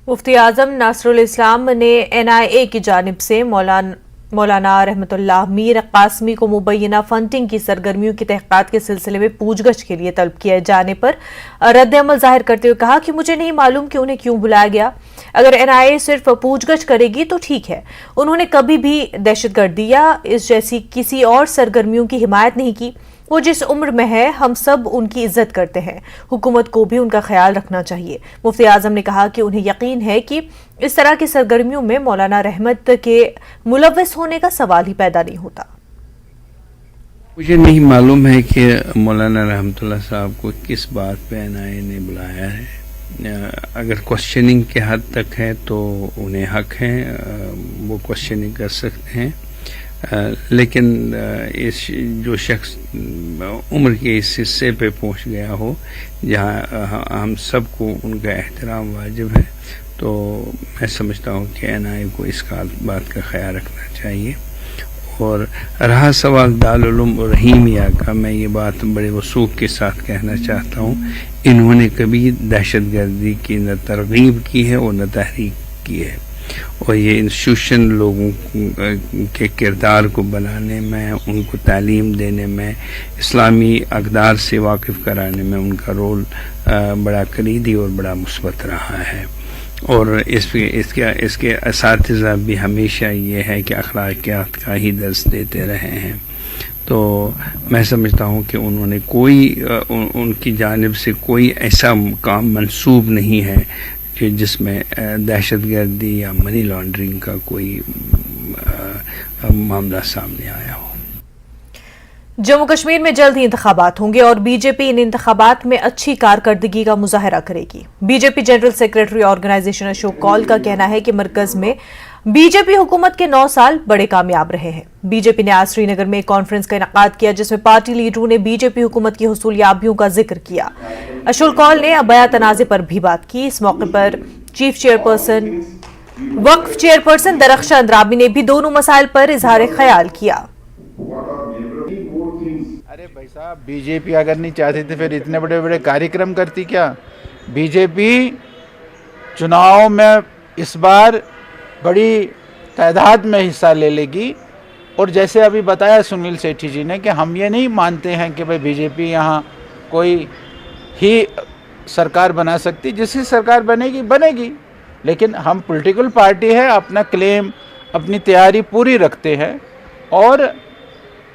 मुफ्ती आजम नासरुल इस्लाम ने NIA की जानिब से मौलाना रहमतुल्लाह मीर कासमी को मुबैना फंडिंग की सरगर्मियों की तहकीकात के सिलसिले में पूछगछ के लिए तलब किए जाने पर रद्द-ए-अमल जाहिर करते हुए कहा कि मुझे नहीं मालूम कि उन्हें क्यों बुलाया गया। अगर NIA सिर्फ पूछगछ करेगी तो ठीक है। उन्होंने कभी भी दहशतगर्दी या इस जैसी किसी और सरगर्मियों की हिमायत नहीं की। वो जिस उम्र में है हम सब उनकी इज्जत करते हैं। हुकूमत को भी उनका ख्याल रखना चाहिए। मुफ्ती आजम ने कहा कि उन्हें यकीन है कि इस तरह की सरगर्मियों में मौलाना रहमत के मुलव्वस होने का सवाल ही पैदा नहीं होता। मुझे नहीं मालूम है कि मौलाना रहमतुल्लाह साहब को किस बात पे NIA ने बुलाया है। अगर क्वेश्चनिंग के हद तक है तो उन्हें हक है, वो क्वेश्चनिंग कर सकते हैं। लेकिन इस जो शख्स उम्र के इस हिस्से पे पहुंच गया हो जहां हम सबको उनका एहतराम वाजिब है, तो मैं समझता हूं कि NIA को इस बात का ख्याल रखना चाहिए। और रहा सवाल दारुल उलूम रहीमिया का, मैं ये बात बड़े वसूख के साथ कहना चाहता हूँ, इन्होंने कभी दहशतगर्दी की न तरगीब की है और न तहरीक की है। और ये इंस्टीट्यूशन लोगों के किरदार को बनाने में, उनको तालीम देने में, इस्लामी अक़दार से वाकिफ़ कराने में उनका रोल बड़ा कलीदी और बड़ा मुस्बत रहा है। और इसके असातिज़ा भी हमेशा ये है कि अखलाकियात का ही दर्स देते रहे हैं। तो मैं समझता हूँ कि उन्होंने उनकी जानिब से कोई ऐसा काम मंसूब नहीं है कि जिसमें दहशतगर्दी या मनी लॉन्ड्रिंग का कोई मामला सामने आया हो। जम्मू कश्मीर में जल्द ही इंतखाबात होंगे और बीजेपी इन इंतखाबात में अच्छी कारकर्दगी का मुजाहरा करेगी। BJP general secretary organisation Ashok Kaul का कहना है कि मरकज में बीजेपी हुकूमत के 9 साल बड़े कामयाब रहे हैं। बीजेपी ने आज श्रीनगर में एक कॉन्फ्रेंस का इनेकाद किया जिसमें पार्टी लीडरों ने बीजेपी हुकूमत की हुसूलियाबियों का जिक्र किया। अशोक कौल ने अबया तनाज़े पर भी बात की। इस मौके पर वक्फ चेयरपर्सन दरख्शां अंद्राबी ने भी दोनों मसाइल पर इजहार ख्याल किया। अरे भाई साहब, बीजेपी अगर नहीं चाहती तो फिर इतने बड़े बड़े कार्यक्रम करती क्या? बीजेपी चुनाव में इस बार बड़ी तादाद में हिस्सा ले लेगी। और जैसे अभी बताया सुनील सेठी जी ने कि हम ये नहीं मानते हैं कि भाई बीजेपी यहाँ कोई ही सरकार बना सकती, जिसकी सरकार बनेगी, लेकिन हम पॉलिटिकल पार्टी है, अपना क्लेम, अपनी तैयारी पूरी रखते हैं और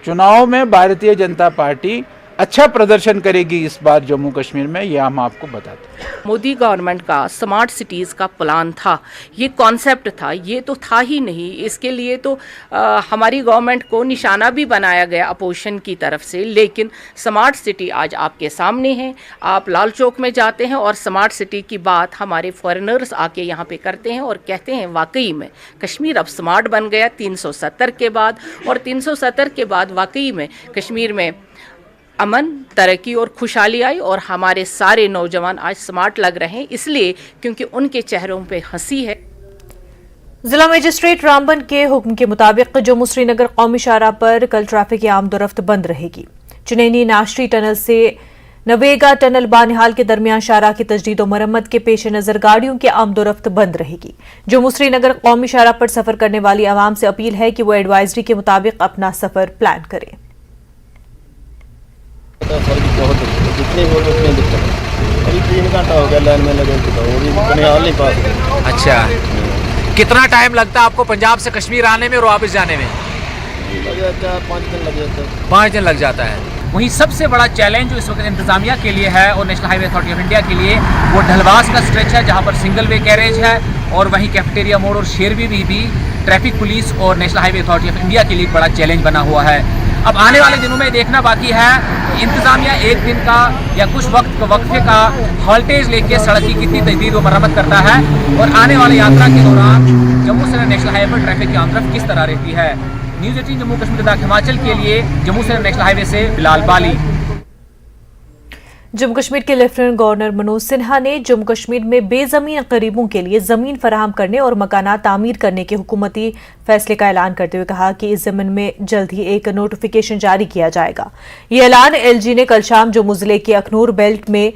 चुनाव में भारतीय जनता पार्टी अच्छा प्रदर्शन करेगी इस बार जम्मू कश्मीर में, ये हम आपको बताते हैं। मोदी गवर्नमेंट का स्मार्ट सिटीज़ का प्लान था, ये कॉन्सेप्ट था, ये तो था ही नहीं। इसके लिए तो हमारी गवर्नमेंट को निशाना भी बनाया गया अपोजिशन की तरफ से। लेकिन स्मार्ट सिटी आज आपके सामने है। आप लाल चौक में जाते हैं और स्मार्ट सिटी की बात हमारे फॉरेनर्स आके यहाँ पे करते हैं और कहते हैं वाकई में कश्मीर अब स्मार्ट बन गया 370 के बाद। और 370 के बाद वाकई में कश्मीर में अमन, तरक्की और खुशहाली आई और हमारे सारे नौजवान आज स्मार्ट लग रहे हैं, इसलिए क्योंकि उनके चेहरों पे हंसी है। जिला मजिस्ट्रेट रामबन के हुक्म के मुताबिक जम्मू श्रीनगर कौमी शाहराह पर कल ट्रैफिक आमदोरफ्त बंद रहेगी। चुनैनी नाश्री टनल से नवेगा टनल बानिहाल के दरमियान शाहराह की तजदीद और मरम्मत के पेश नजर गाड़ियों की आमदोरफ्त बंद रहेगी। जम्मू श्रीनगर कौमी शाहराह पर सफर करने वाली आवाम से अपील है कि वो एडवाइजरी के मुताबिक अपना सफर प्लान करें। जितनी वोट उतनी दिक्कत है। अभी 3 घंटा हो गया लाइन में लगे थे, वो भी बनिहाल नहीं पास। अच्छा, कितना टाइम लगता है आपको पंजाब से कश्मीर आने में और वापस जाने में? लग जाता है 5 दिन लग जाता है। 5 दिन लग जाता है। वहीं सबसे बड़ा चैलेंज जो इस वक्त इंतजामिया के लिए है और national highway authority of India के लिए, वो ढलवास का स्ट्रेच है जहाँ पर सिंगल वे कैरेज है और वहीं कैफेटेरिया मोड़ और शेरवी भी ट्रैफिक पुलिस और national highway authority of India के लिए बड़ा चैलेंज बना हुआ है। अब आने वाले दिनों में देखना बाकी है इंतजामिया एक दिन का या कुछ वक्फे का हॉल्टेज लेके सड़क की कितनी तजदीद व मरम्मत करता है और आने वाली यात्रा के दौरान जम्मू से नेशनल हाईवे पर ट्रैफिक की आमदरफ्त किस तरह रहती है। न्यूज़ 18 जम्मू कश्मीर तथा हिमाचल के लिए जम्मू से नेशनल हाईवे से बिलाल बाली। जम्मू कश्मीर के लेफ्टिनेंट गवर्नर मनोज सिन्हा ने जम्मू कश्मीर में बेजमीन गरीबों के लिए जमीन फराहम करने और मकानात तामीर करने के हुकूमती फैसले का ऐलान करते हुए कहा कि इस जमीन में जल्द ही एक नोटिफिकेशन जारी किया जाएगा। ये ऐलान LG ने कल शाम जम्मू जिले के अखनूर बेल्ट में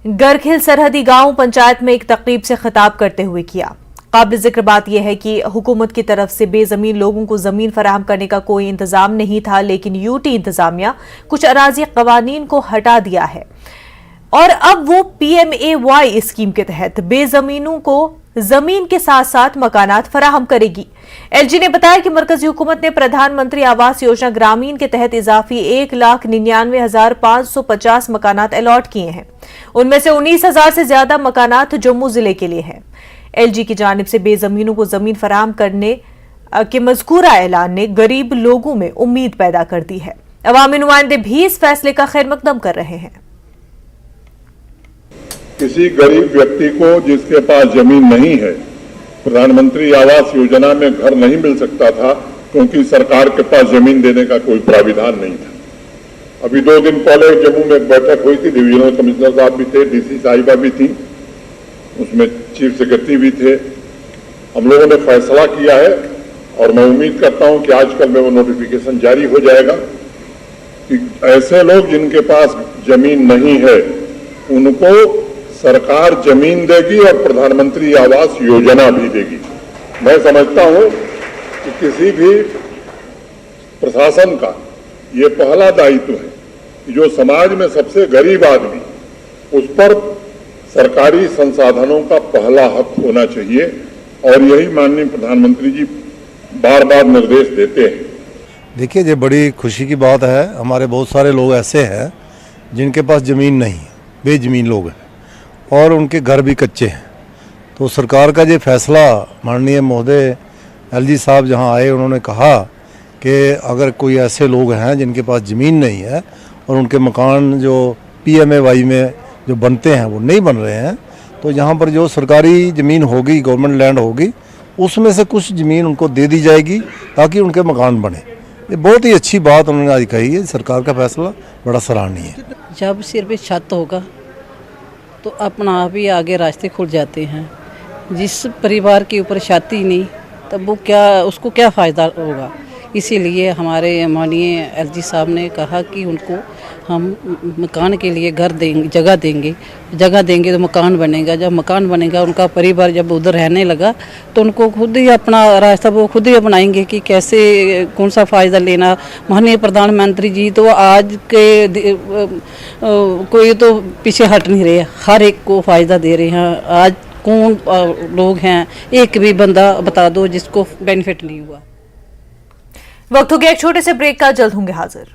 गरखिल सरहदी गांव पंचायत में एक तकरीब से खिताब करते हुए किया। काबिल जिक्र बात यह है कि हुकूमत की तरफ से बेजमीन लोगों को जमीन फराहम करने का कोई इंतजाम नहीं था, लेकिन यूटी इंतजामिया कुछ अराजी कवानीन को हटा दिया है और अब वो PMAY स्कीम के तहत बेजमीनों को जमीन के साथ साथ मकानात फराहम करेगी। LG ने बताया कि मरकजी हुकूमत ने प्रधानमंत्री आवास योजना ग्रामीण के तहत इजाफी 1,99,550 मकानात अलॉट किए हैं। उनमें से 19,000 से ज्यादा मकानात जम्मू जिले के लिए हैं। LG की जानिब से बेजमीनों को जमीन फराहम करने के मज़कूरा ऐलान ने गरीब लोगों में उम्मीद पैदा कर दी है। अवामी नुमाइंदे भी इस फैसले का खैर मकदम कर रहे हैं। किसी गरीब व्यक्ति को जिसके पास जमीन नहीं है, प्रधानमंत्री आवास योजना में घर नहीं मिल सकता था क्योंकि सरकार के पास जमीन देने का कोई प्राविधान नहीं था। अभी 2 दिन पहले जम्मू में एक बैठक हुई थी, डिवीजनल कमिश्नर साहब भी थे, DC साहिबा भी थी, उसमें चीफ सेक्रेटरी भी थे। हम लोगों ने फैसला किया है और मैं उम्मीद करता हूं कि आजकल में वो नोटिफिकेशन जारी हो जाएगा कि ऐसे लोग जिनके पास जमीन नहीं है उनको सरकार जमीन देगी और प्रधानमंत्री आवास योजना भी देगी। मैं समझता हूं कि किसी भी प्रशासन का ये पहला दायित्व है कि जो समाज में सबसे गरीब आदमी, उस पर सरकारी संसाधनों का पहला हक होना चाहिए और यही माननीय प्रधानमंत्री जी बार बार निर्देश देते हैं। देखिए, ये बड़ी खुशी की बात है। हमारे बहुत सारे लोग ऐसे हैं जिनके पास ज़मीन नहीं है, बेज़मीन लोग हैं और उनके घर भी कच्चे हैं। तो सरकार का ये फैसला, माननीय महोदय LG साहब जहां आए, उन्होंने कहा कि अगर कोई ऐसे लोग हैं जिनके पास ज़मीन नहीं है और उनके मकान जो PMAY में जो बनते हैं वो नहीं बन रहे हैं, तो यहाँ पर जो सरकारी ज़मीन होगी, गवर्नमेंट लैंड होगी, उसमें से कुछ ज़मीन उनको दे दी जाएगी ताकि उनके मकान बने। ये बहुत ही अच्छी बात उन्होंने आज कही है। सरकार का फैसला बड़ा सराहनीय है। जब सिर पे छत होगा तो अपना आप ही आगे रास्ते खुल जाते हैं। जिस परिवार के ऊपर छत ही नहीं, तब वो उसको क्या फ़ायदा होगा। इसीलिए हमारे माननीय LG साहब ने कहा कि उनको हम मकान के लिए घर देंगे, जगह देंगे तो मकान बनेगा। जब मकान बनेगा, उनका परिवार जब उधर रहने लगा तो उनको खुद ही अपना रास्ता वो खुद ही अपनाएंगे कि कैसे कौन सा फ़ायदा लेना। माननीय प्रधानमंत्री जी तो आज के कोई तो पीछे हट नहीं रहे, हर एक को फ़ायदा दे रहे हैं। आज कौन लोग हैं, एक भी बंदा बता दो जिसको बेनिफिट नहीं हुआ। वक्त हो गया एक छोटे से ब्रेक का, जल्द होंगे हाजिर।